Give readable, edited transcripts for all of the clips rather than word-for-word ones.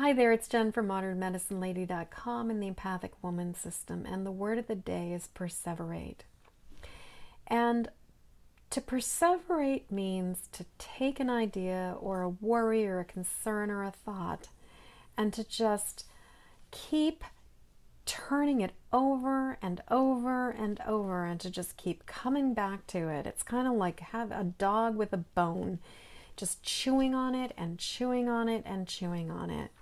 Hi there, it's Jen from modernmedicinelady.com and the Empathic Woman System, and the word of the day is perseverate. And to perseverate means to take an idea or a worry or a concern or a thought and to just keep turning it over and over and over and to just keep coming back to it. It's kind of like have a dog with a bone, just chewing on it and chewing on it and chewing on it.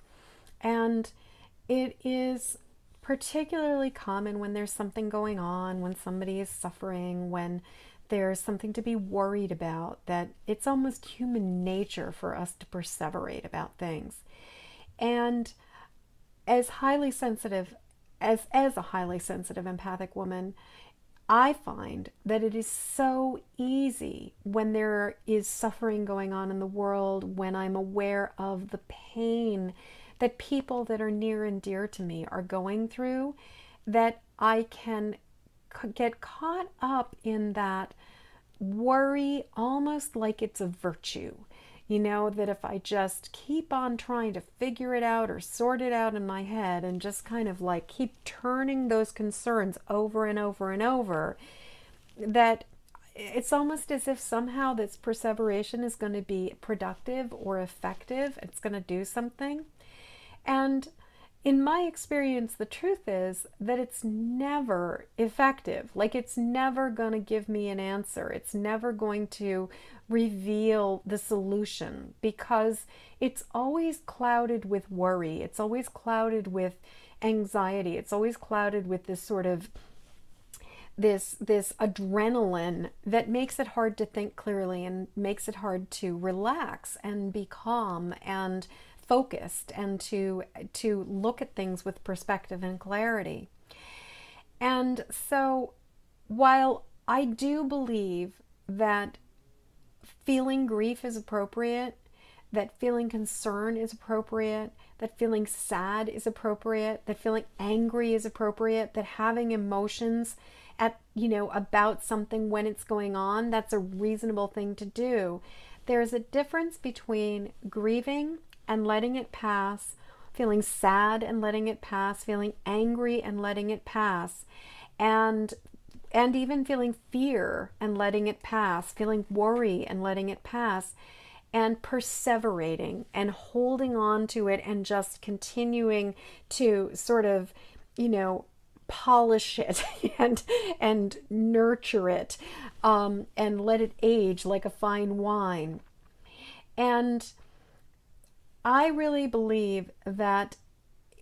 And it is particularly common when there's something going on, when somebody is suffering, when there's something to be worried about, that it's almost human nature for us to perseverate about things. And as highly sensitive, as a highly sensitive empathic woman, I find that it is so easy when there is suffering going on in the world, when I'm aware of the pain that people that are near and dear to me are going through, that I can get caught up in that worry almost like it's a virtue. You know, that if I just keep on trying to figure it out or sort it out in my head and just kind of like keep turning those concerns over and over and over, that it's almost as if somehow this perseveration is going to be productive or effective. It's going to do something. And in my experience, the truth is that it's never effective. Like, it's never going to give me an answer. It's never going to reveal the solution, because it's always clouded with worry. It's always clouded with anxiety. It's always clouded with this sort of this adrenaline that makes it hard to think clearly and makes it hard to relax and be calm and focused and to look at things with perspective and clarity. And so while I do believe that feeling grief is appropriate, that feeling concern is appropriate, that feeling sad is appropriate, that feeling angry is appropriate, that having emotions about something when it's going on, that's a reasonable thing to do. There's a difference between grieving and letting it pass, feeling sad and letting it pass, feeling angry and letting it pass, and even feeling fear and letting it pass, feeling worry and letting it pass, and perseverating and holding on to it and just continuing to sort of, polish it and nurture it, and let it age like a fine wine. And I really believe that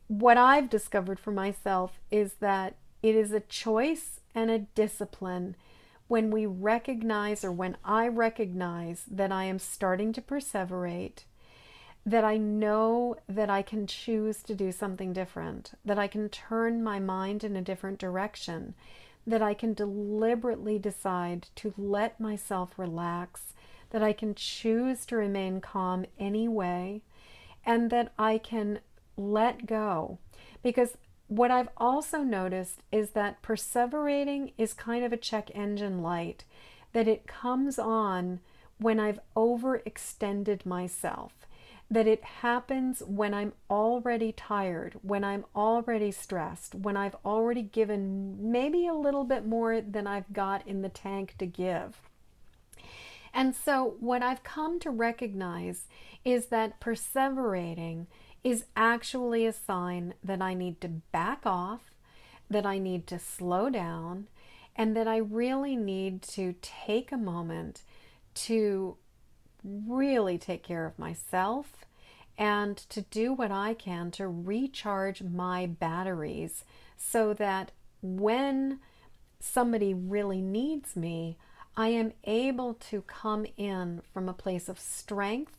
what I've discovered for myself is that it is a choice and a discipline when we recognize, or when I recognize, that I am starting to perseverate, that I know that I can choose to do something different, that I can turn my mind in a different direction, that I can deliberately decide to let myself relax, that I can choose to remain calm anyway, and that I can let go. Because what I've also noticed is that perseverating is kind of a check engine light, that it comes on when I've overextended myself, that it happens when I'm already tired, when I'm already stressed, when I've already given maybe a little bit more than I've got in the tank to give. And so what I've come to recognize is that perseverating is actually a sign that I need to back off, that I need to slow down, and that I really need to take a moment to really take care of myself and to do what I can to recharge my batteries, so that when somebody really needs me, I am able to come in from a place of strength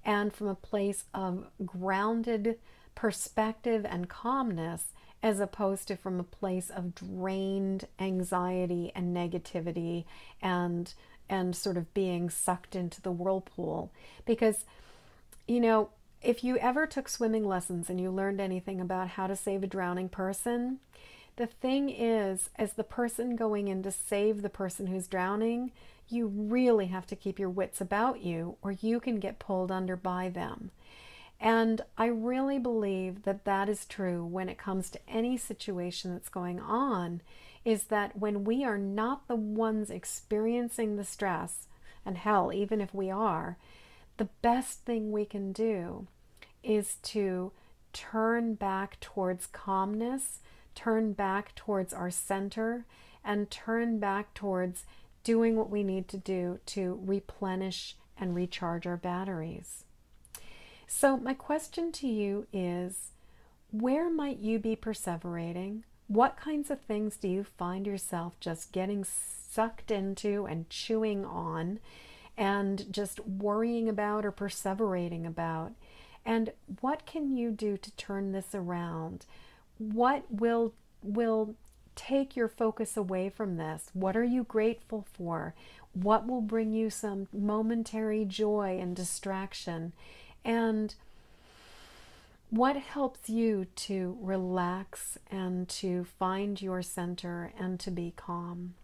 and from a place of grounded perspective and calmness, as opposed to from a place of drained anxiety and negativity and sort of being sucked into the whirlpool. Because, if you ever took swimming lessons and you learned anything about how to save a drowning person, the thing is, as the person going in to save the person who's drowning, you really have to keep your wits about you, or you can get pulled under by them. And I really believe that that is true when it comes to any situation that's going on, is that when we are not the ones experiencing the stress, and hell, even if we are, the best thing we can do is to turn back towards calmness, turn back towards our center, and turn back towards doing what we need to do to replenish and recharge our batteries. So my question to you is, where might you be perseverating? What kinds of things do you find yourself just getting sucked into and chewing on and just worrying about or perseverating about? And what can you do to turn this around? What will take your focus away from this? What are you grateful for? What will bring you some momentary joy and distraction? And what helps you to relax and to find your center and to be calm?